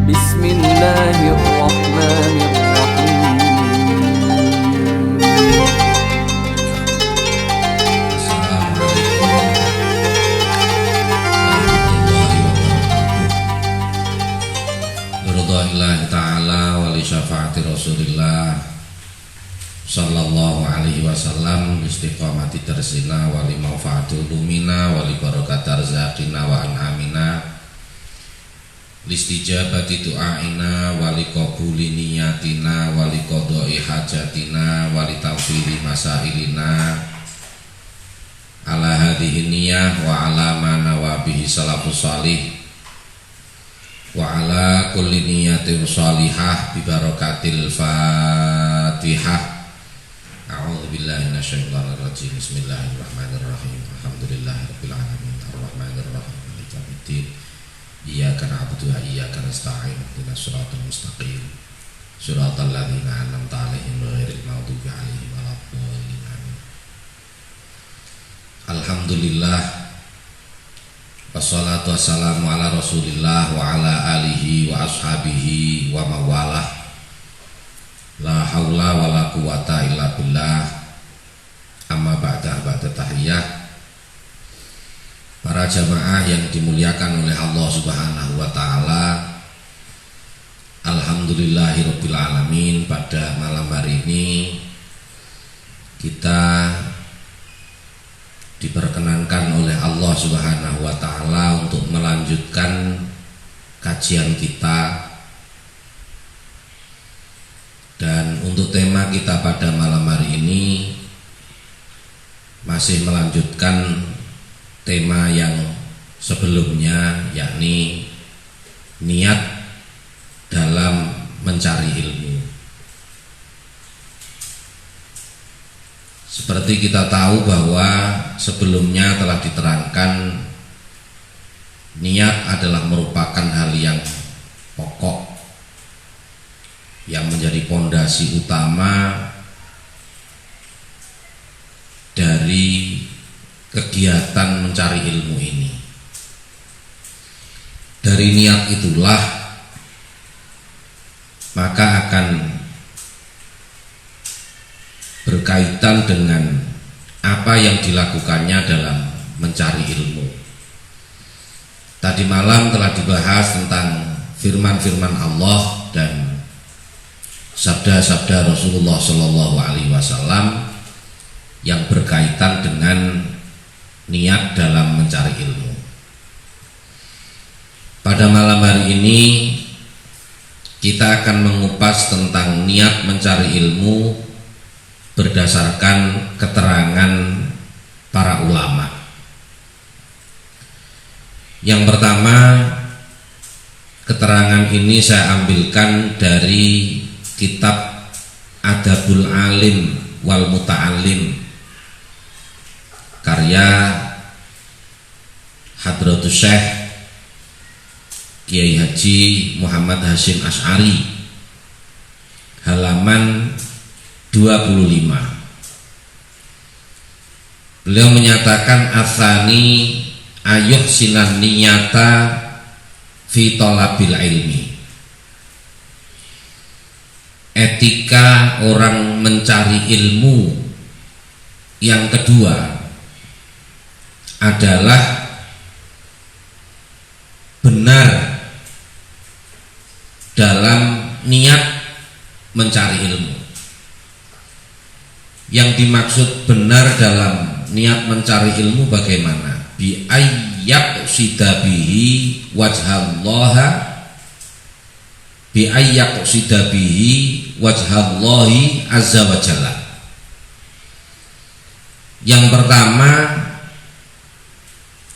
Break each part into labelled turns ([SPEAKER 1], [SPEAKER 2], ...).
[SPEAKER 1] Bismillahirrahmanirrahim.
[SPEAKER 2] Ridha'illahi ta'ala wa li syafaati Rasulillah sallallahu alaihi wasallam, istiqamati darsina wa li manfaati ulumina wa li barakati arzaqina wa an'amina, listijabati du'aina wa li qabuli niyatina wa li qada'i hajatina wa li tawfili masailina ala hadhihi niyah wa ala ma nawabihi salafus salih wa ala kulli niyatin shalihah bi barakatil Fatihah. A'udzu billahi minasyaitonir rajim. Bismillahirrahmanirrahim. Alhamdulillahirabbil alamin arrahmanir rahim maliki yaumiddin. Iyyaka na'budu wa iyyaka nasta'in. Ihdinas siratal mustaqim. Shiratal ladzina an'amta 'alaihim ghairil maghdubi 'alaihim waladdallin. Alhamdulillah. Wassalatu wassalamu ala Rasulillah wa ala alihi wa ashabihi wa mawalah. La haula wa la quwata illa billah. Amma ba'da tahiyah. Para jamaah yang dimuliakan oleh Allah Subhanahu wa taala, alhamdulillahirabbil alamin. Pada malam hari ini kita diperkenankan oleh Allah Subhanahu wa taala untuk melanjutkan kajian kita, dan untuk tema kita pada malam hari ini masih melanjutkan tema yang sebelumnya, yakni niat dalam mencari ilmu. Seperti kita tahu bahwa sebelumnya telah diterangkan, niat adalah merupakan hal yang pokok yang menjadi pondasi utama dari kegiatan mencari ilmu ini. Dari niat itulah maka akan berkaitan dengan apa yang dilakukannya dalam mencari ilmu. Tadi malam telah dibahas tentang firman-firman Allah dan sabda-sabda Rasulullah Shallallahu Alaihi Wasallam yang berkaitan dengan niat dalam mencari ilmu. Pada malam hari ini kita akan mengupas tentang niat mencari ilmu berdasarkan keterangan para ulama. Yang pertama, keterangan ini saya ambilkan dari kitab Adabul Alim wal Muta'alim karya Hadratus Syekh Kiai Haji Muhammad Hasyim Asy'ari, halaman 25. Beliau menyatakan asani ayuh sinan niyata fi talabil ilmi. Etika orang mencari ilmu yang kedua adalah benar dalam niat mencari ilmu. Yang dimaksud benar dalam niat mencari ilmu bagaimana? Bi ayyak sidabihi wajhallaha, bi ayyak sidabihi wajhallahi azza wa jalla. Yang pertama,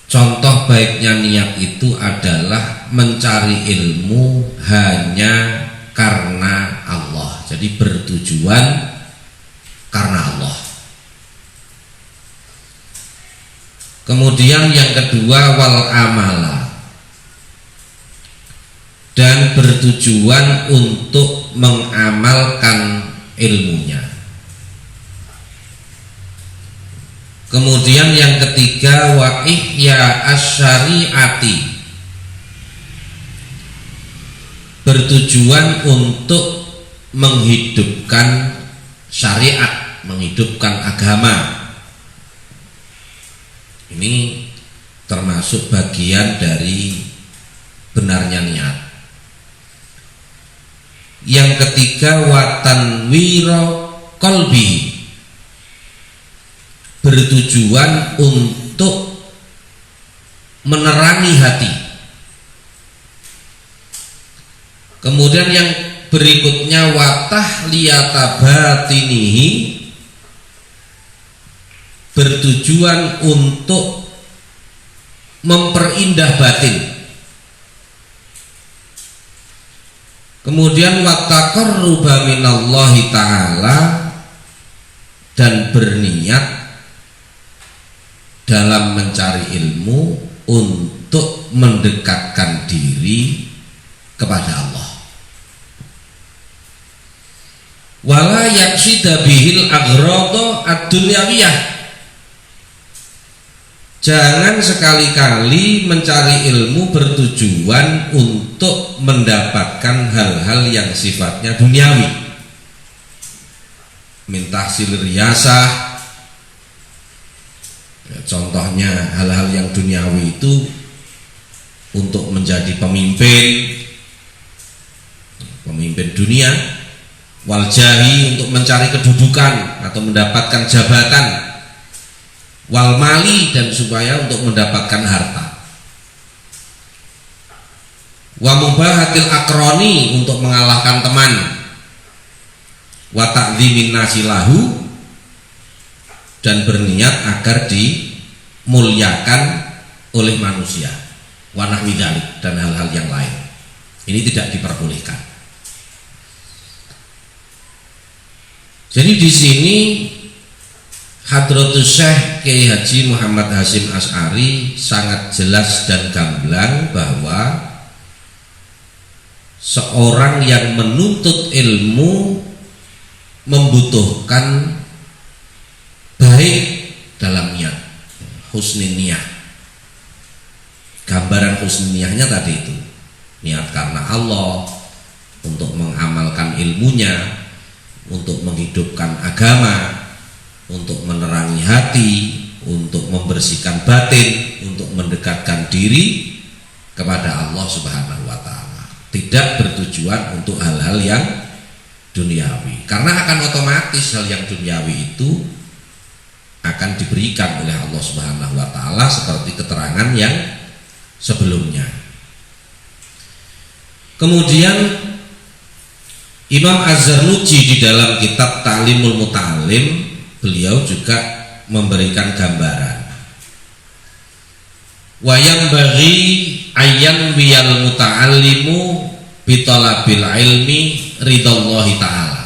[SPEAKER 2] contoh baiknya niat itu adalah mencari ilmu hanya karena Allah. Jadi bertujuan karena Allah. Kemudian yang kedua, wal amala, dan bertujuan untuk mengamalkan ilmunya. Kemudian yang ketiga, wa ihya asyariati, bertujuan untuk menghidupkan syariat, menghidupkan agama. Ini termasuk bagian dari benarnya niat. Yang ketiga, watan wiro kolbi, bertujuan untuk menerangi hati. Kemudian yang berikutnya, watah liyata batinihi, bertujuan untuk memperindah batin. Kemudian wattaqarruba minallahi ta'ala, dan berniat dalam mencari ilmu untuk mendekatkan diri kepada Allah. Wala yaqsida bihil aghrada ad-dunyawiyah, jangan sekali-kali mencari ilmu bertujuan untuk mendapatkan hal-hal yang sifatnya duniawi, minta tahsil riyasah. Ya, contohnya hal-hal yang duniawi itu untuk menjadi pemimpin dunia, wal jahi, untuk mencari kedudukan atau mendapatkan jabatan, wal mali, dan supaya untuk mendapatkan harta, wa mubahatil akroni, untuk mengalahkan teman, wa ta'dzimin nasilahu, dan berniat agar dimuliakan oleh manusia, wa nahwi dzalik, dan hal-hal yang lain. Ini tidak diperbolehkan. Jadi di sini Hadratus Syekh Kiai Haji Muhammad Hasyim Asy'ari sangat jelas dan gamblang bahwa seorang yang menuntut ilmu membutuhkan baik dalam niat, husni niyah. Gambaran husni niyahnya tadi itu, niat karena Allah, untuk mengamalkan ilmunya, untuk menghidupkan agama, untuk menerangi hati, untuk membersihkan batin, untuk mendekatkan diri kepada Allah Subhanahu wa ta'ala. Tidak bertujuan untuk hal-hal yang duniawi, karena akan otomatis hal yang duniawi itu akan diberikan oleh Allah Subhanahu wa ta'ala seperti keterangan yang sebelumnya. Kemudian Imam Az-Zarnuji di dalam kitab Ta'limul Muta'allim, beliau juga memberikan gambaran, wayang bagi ayyan wiyal muta'allimu bitalabil ilmi ridallahi ta'ala.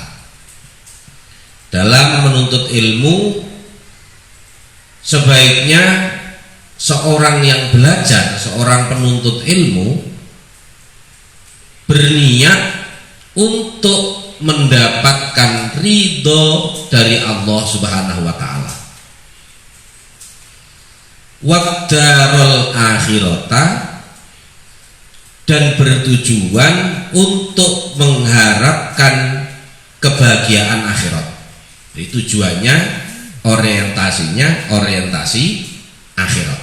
[SPEAKER 2] Dalam menuntut ilmu, sebaiknya seorang yang belajar, seorang penuntut ilmu, berniat untuk mendapatkan ridho dari Allah Subhanahu wa ta'ala, waddarul akhirata, dan bertujuan untuk mengharapkan kebahagiaan akhirat. Jadi tujuannya, orientasinya orientasi akhirat.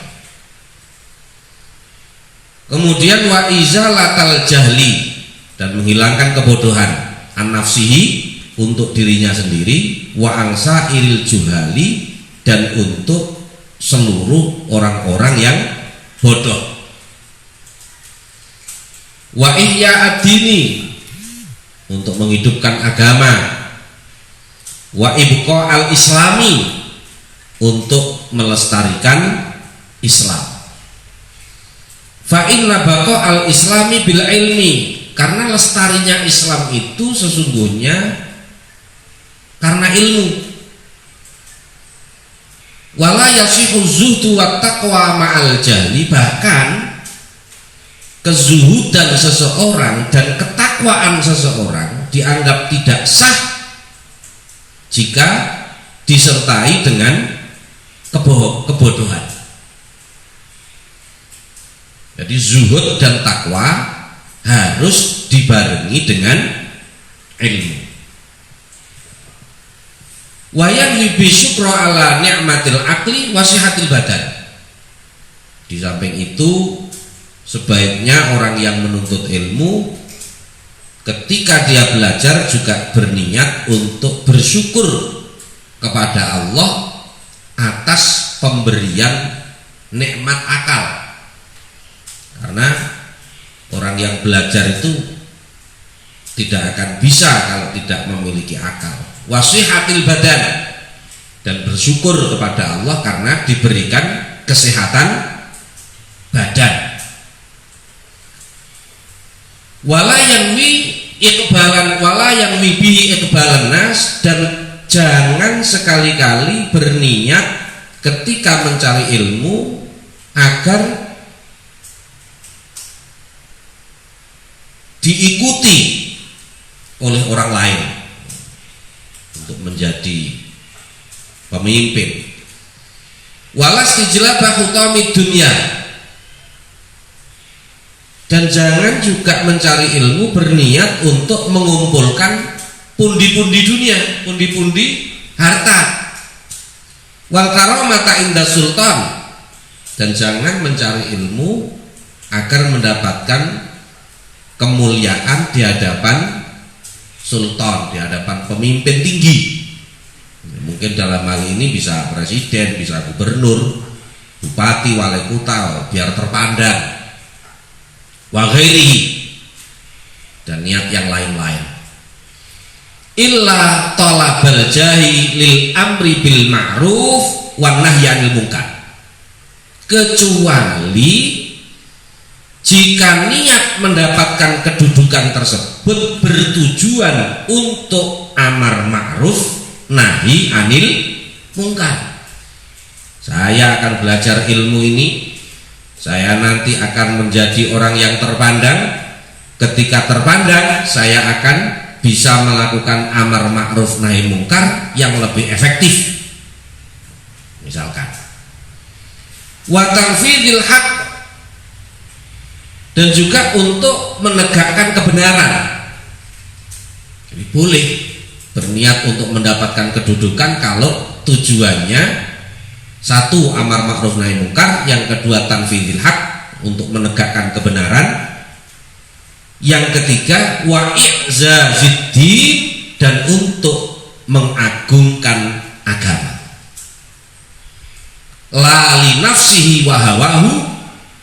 [SPEAKER 2] Kemudian wa izalatal jahli, dan menghilangkan kebodohan, an nafsihi, untuk dirinya sendiri, wa angsa iril juhali, dan untuk seluruh orang-orang yang bodoh, wa ihya ad-dini, untuk menghidupkan agama, wa ibqa al-islami, untuk melestarikan Islam. Fa inna baqa al-islami bil ilmi, karena lestarinya Islam itu sesungguhnya karena ilmu. Wala yasihu zuhdu wa taqwa ma'al jahli, bahkan kezuhudan seseorang dan ketakwaan seseorang dianggap tidak sah jika disertai dengan kebodohan. Jadi zuhud dan takwa harus dibarengi dengan ilmu. Wayan wibi syukra ala ni'matil akli wasihatil badan. Di samping itu, sebaiknya orang yang menuntut ilmu ketika dia belajar juga berniat untuk bersyukur kepada Allah atas pemberian nikmat akal. Karena orang yang belajar itu tidak akan bisa kalau tidak memiliki akal. Wasihatil badan, dan bersyukur kepada Allah karena diberikan kesehatan badan. Wala yanwi iqbalan wala yanwi bihi iqbalan nas, dan jangan sekali-kali berniat ketika mencari ilmu agar diikuti oleh orang lain untuk menjadi pemimpin. Walas tijlabah hutami dunia, dan jangan juga mencari ilmu berniat untuk mengumpulkan pundi-pundi dunia, pundi-pundi harta. Wal karamata inda sultan, dan jangan mencari ilmu agar mendapatkan kemuliaan di hadapan sultan, di hadapan pemimpin tinggi. Mungkin dalam hal ini bisa presiden, bisa gubernur, bupati, wali kota, biar terpandang, wa ghairihi, dan niat yang lain-lain. Illa talabal jahi lil amri bil ma'ruf wan nahyi 'anil munkar, kecuali jika niat mendapatkan kedudukan tersebut bertujuan untuk amar ma'ruf nahi 'anil munkar. Saya akan belajar ilmu ini, saya nanti akan menjadi orang yang terpandang. Ketika terpandang, saya akan bisa melakukan amar ma'ruf nahi munkar yang lebih efektif. Misalkan wa tanfidil haq, dan juga untuk menegakkan kebenaran. Jadi boleh berniat untuk mendapatkan kedudukan kalau tujuannya satu amar ma'ruf nahi munkar, yang kedua tanfidil haq untuk menegakkan kebenaran, yang ketiga wa i'zaziddin, dan untuk mengagungkan agama. La li nafsihi wa hawahu,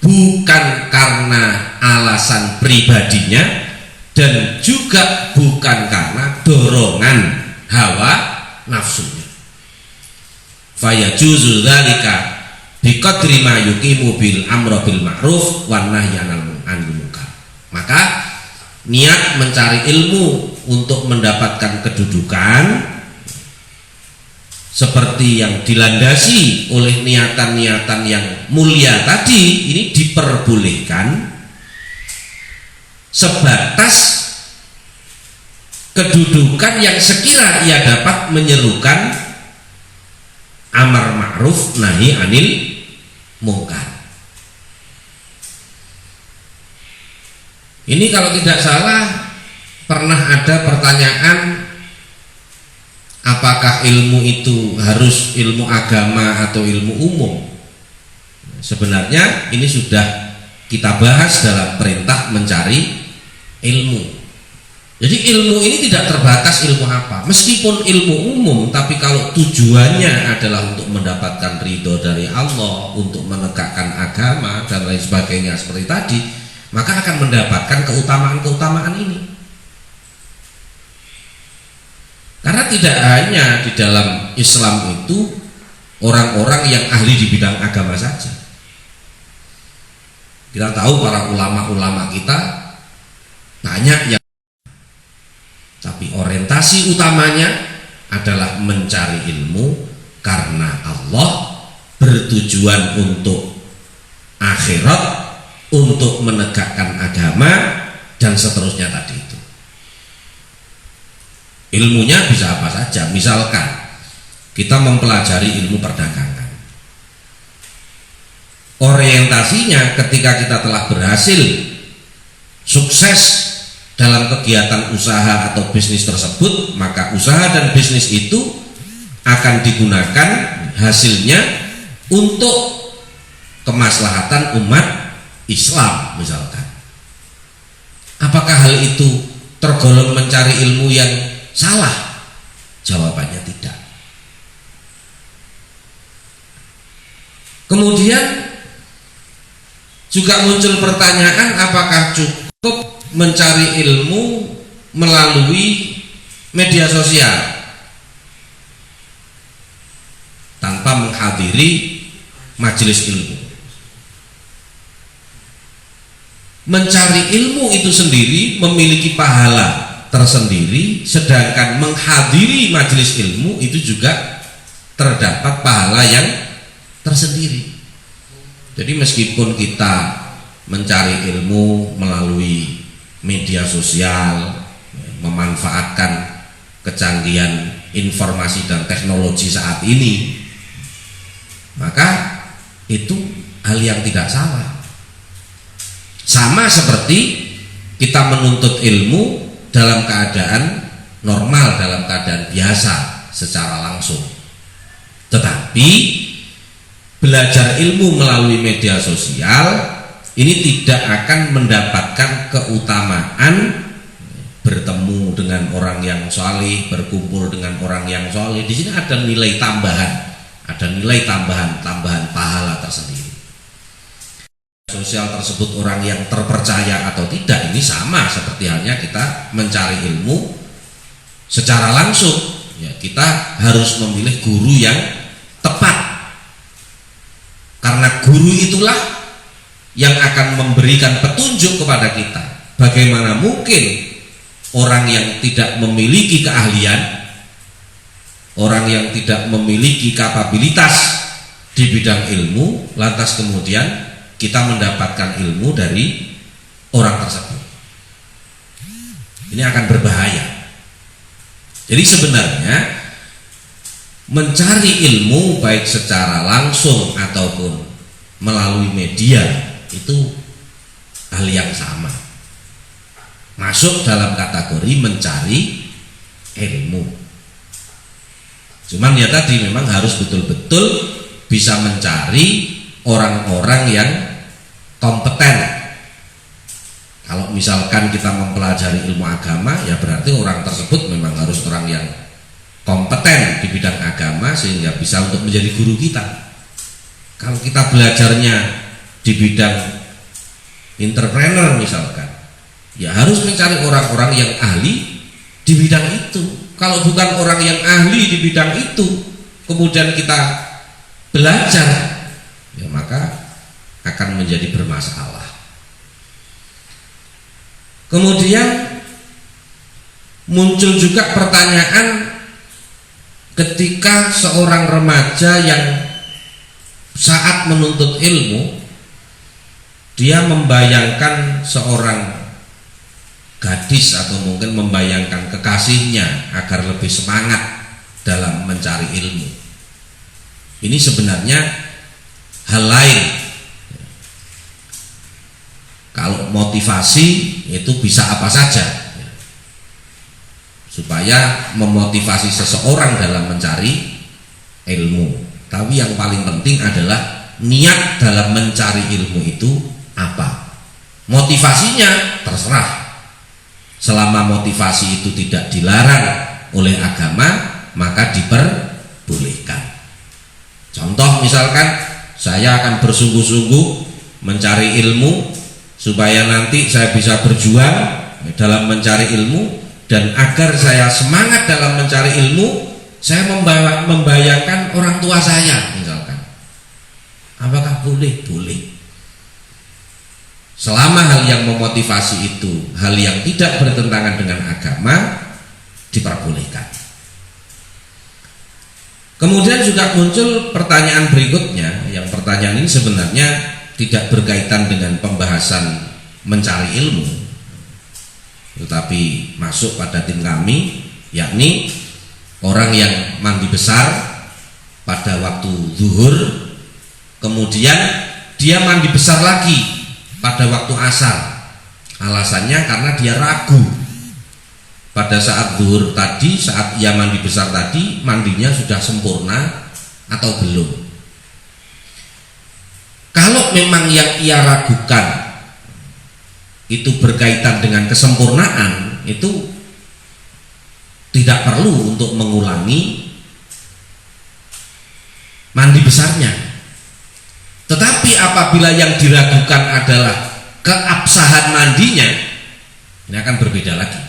[SPEAKER 2] bukan karena alasan pribadinya dan juga bukan karena dorongan hawa nafsunya. Fayajuzu dzalika biqadri ma yuqimu bil amri bil ma'ruf wan nahyi 'anil munkar. Maka niat mencari ilmu untuk mendapatkan kedudukan seperti yang dilandasi oleh niatan-niatan yang mulia tadi ini diperbolehkan sebatas kedudukan yang sekira ia dapat menyerukan amar ma'ruf nahi 'anil munkar. Ini kalau tidak salah pernah ada pertanyaan, apakah ilmu itu harus ilmu agama atau ilmu umum? Sebenarnya ini sudah kita bahas dalam perintah mencari ilmu. Jadi ilmu ini tidak terbatas ilmu apa, meskipun ilmu umum, tapi kalau tujuannya adalah untuk mendapatkan ridho dari Allah, untuk menegakkan agama dan lain sebagainya seperti tadi, maka akan mendapatkan keutamaan-keutamaan ini. Karena tidak hanya di dalam Islam itu orang-orang yang ahli di bidang agama saja. Kita tahu para ulama-ulama kita banyak yang, tapi orientasi utamanya adalah mencari ilmu karena Allah, bertujuan untuk akhirat, untuk menegakkan agama, dan seterusnya tadi itu. Ilmunya bisa apa saja. Misalkan kita mempelajari ilmu perdagangan, orientasinya ketika kita telah berhasil sukses dalam kegiatan usaha atau bisnis tersebut, maka usaha dan bisnis itu akan digunakan hasilnya untuk kemaslahatan umat Islam misalkan. Apakah hal itu tergolong mencari ilmu yang salah? Jawabannya tidak. Kemudian juga muncul pertanyaan, apakah cukup mencari ilmu melalui media sosial tanpa menghadiri majelis ilmu? Mencari ilmu itu sendiri memiliki pahala tersendiri, sedangkan menghadiri majelis ilmu itu juga terdapat pahala yang tersendiri. Jadi meskipun kita mencari ilmu melalui media sosial, memanfaatkan kecanggihan informasi dan teknologi saat ini, maka itu hal yang tidak salah. Sama seperti kita menuntut ilmu dalam keadaan normal, dalam keadaan biasa secara langsung. Tetapi belajar ilmu melalui media sosial ini tidak akan mendapatkan keutamaan bertemu dengan orang yang saleh, berkumpul dengan orang yang saleh. Di sini ada nilai tambahan, tambahan pahala tersendiri. Sosial tersebut orang yang terpercaya atau tidak, ini sama seperti halnya kita mencari ilmu secara langsung. Ya, kita harus memilih guru yang tepat, karena guru itulah yang akan memberikan petunjuk kepada kita. Bagaimana mungkin orang yang tidak memiliki keahlian, orang yang tidak memiliki kapabilitas di bidang ilmu, lantas kemudian kita mendapatkan ilmu dari orang tersebut? Ini akan berbahaya. Jadi sebenarnya mencari ilmu baik secara langsung ataupun melalui media itu hal yang sama, masuk dalam kategori mencari ilmu. Cuman ya tadi memang harus betul-betul bisa mencari orang-orang yang kompeten. Kalau misalkan kita mempelajari ilmu agama, ya berarti orang tersebut memang harus orang yang kompeten di bidang agama sehingga bisa untuk menjadi guru kita. Kalau kita belajarnya di bidang entrepreneur misalkan, ya harus mencari orang-orang yang ahli di bidang itu. Kalau bukan orang yang ahli di bidang itu kemudian kita belajar, ya maka akan menjadi bermasalah. Kemudian muncul juga pertanyaan ketika seorang remaja yang saat menuntut ilmu, dia membayangkan seorang gadis atau mungkin membayangkan kekasihnya agar lebih semangat dalam mencari ilmu. Ini sebenarnya hal lain. Kalau motivasi itu bisa apa saja, supaya memotivasi seseorang dalam mencari ilmu. Tapi yang paling penting adalah niat dalam mencari ilmu itu apa. Motivasinya terserah, selama motivasi itu tidak dilarang oleh agama maka diperbolehkan. Contoh misalkan saya akan bersungguh-sungguh mencari ilmu supaya nanti saya bisa berjuang dalam mencari ilmu, dan agar saya semangat dalam mencari ilmu saya membayangkan orang tua saya misalkan. Apakah boleh? Boleh. Selama hal yang memotivasi itu hal yang tidak bertentangan dengan agama, diperbolehkan. Kemudian juga muncul pertanyaan berikutnya, yang pertanyaan ini sebenarnya tidak berkaitan dengan pembahasan mencari ilmu, tetapi masuk pada tim kami, yakni orang yang mandi besar pada waktu zuhur, kemudian dia mandi besar lagi pada waktu asar. Alasannya karena dia ragu. Pada saat zuhur tadi, saat ia mandi besar tadi, mandinya sudah sempurna atau belum. Kalau memang yang ia ragukan itu berkaitan dengan kesempurnaan, itu tidak perlu untuk mengulangi mandi besarnya. Tetapi apabila yang diragukan adalah keabsahan mandinya, ini akan berbeda lagi.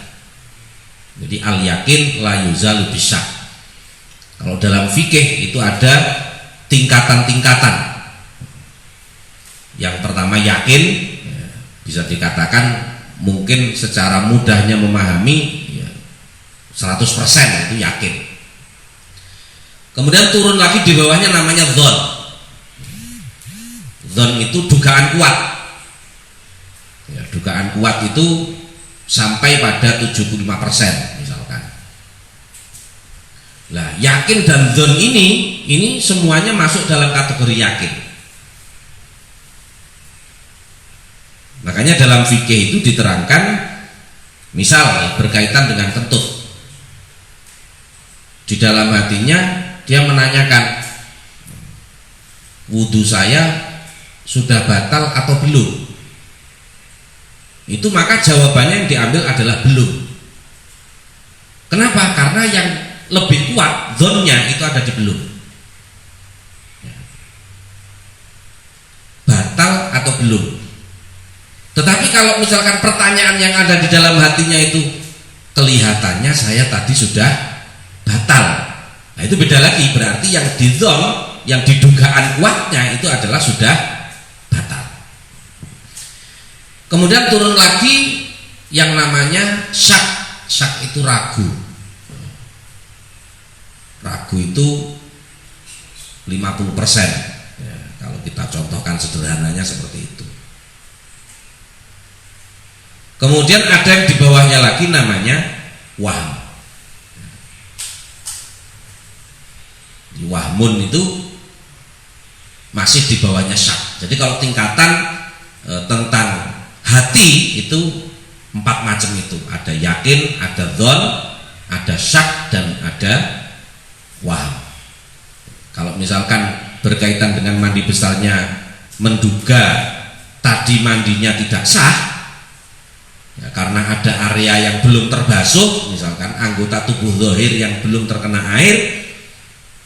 [SPEAKER 2] Jadi al yakin la yuzalu bisyak. Kalau dalam fikih itu ada tingkatan-tingkatan. Yang pertama yakin, bisa dikatakan mungkin secara mudahnya memahami 100% itu yakin. Kemudian turun lagi di bawahnya namanya dzon. Dzon itu dugaan kuat. Ya, dugaan kuat itu sampai pada 75% misalkan. Nah, yakin dan dzon ini semuanya masuk dalam kategori yakin. Makanya dalam fikih itu diterangkan, misal berkaitan dengan kentut. Di dalam hatinya dia menanyakan, wudhu saya sudah batal atau belum? Itu maka jawabannya yang diambil adalah belum. Kenapa? Karena yang lebih kuat zonnya itu ada di belum. Batal atau belum. Tetapi kalau misalkan pertanyaan yang ada di dalam hatinya itu kelihatannya saya tadi sudah batal, nah itu beda lagi. Berarti yang di zon, yang didugaan kuatnya itu adalah sudah batal. Kemudian turun lagi yang namanya syak. Syak itu ragu. Ragu itu 50%. Ya, kalau kita contohkan sederhananya seperti itu. Kemudian ada yang di bawahnya lagi namanya wahm. Wahmun itu masih di bawahnya syak. Jadi kalau tingkatan tentang hati itu 4 macam itu. Ada yakin, ada dzon, ada syak, dan ada wahm. Kalau misalkan berkaitan dengan mandi besarnya, menduga tadi mandinya tidak sah, ya, karena ada area yang belum terbasuh, misalkan anggota tubuh zahir yang belum terkena air,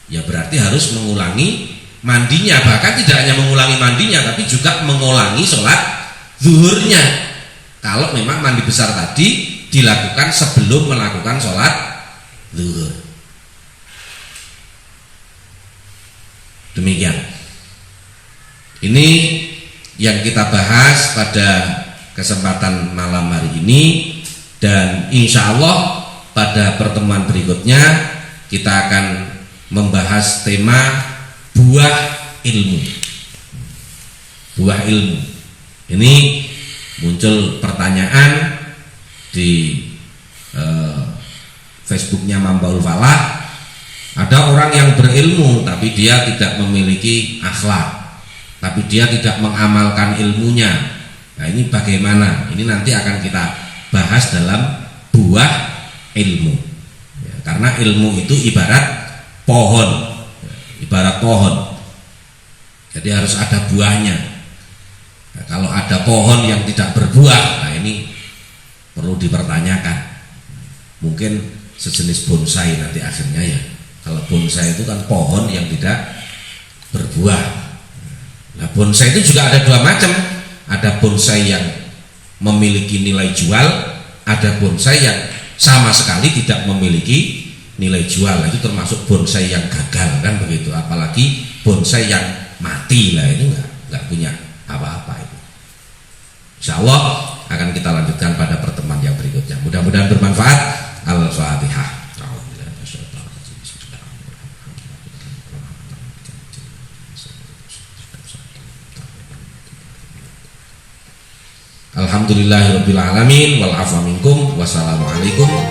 [SPEAKER 2] ya berarti harus mengulangi mandinya. Bahkan tidak hanya mengulangi mandinya, tapi juga mengulangi sholat zuhurnya. Kalau memang mandi besar tadi dilakukan sebelum melakukan sholat zuhur. Demikian. Ini yang kita bahas pada kesempatan malam hari ini, dan insya Allah pada pertemuan berikutnya kita akan membahas tema buah ilmu. Buah ilmu. Ini muncul pertanyaan di Facebooknya Mambaul Falah. Ada orang yang berilmu tapi dia tidak memiliki akhlak, tapi dia tidak mengamalkan ilmunya. Nah ini bagaimana? Ini nanti akan kita bahas dalam buah ilmu. Ya, karena ilmu itu ibarat pohon, ibarat pohon. Jadi harus ada buahnya. Nah, kalau ada pohon yang tidak berbuah, nah ini perlu dipertanyakan. Mungkin sejenis bonsai nanti akhirnya ya. Kalau bonsai itu kan pohon yang tidak berbuah. Nah bonsai itu juga ada 2 macam. Ada bonsai yang memiliki nilai jual, ada bonsai yang sama sekali tidak memiliki nilai jual. Itu termasuk bonsai yang gagal, kan begitu. Apalagi bonsai yang mati, lah itu nggak punya apa-apa itu. Insya Allah akan kita lanjutkan pada pertemuan yang berikutnya. Mudah-mudahan bermanfaat. Al-Fatihah. Alhamdulillahirabbil alamin wal afwa minkum. Wassalamualaikum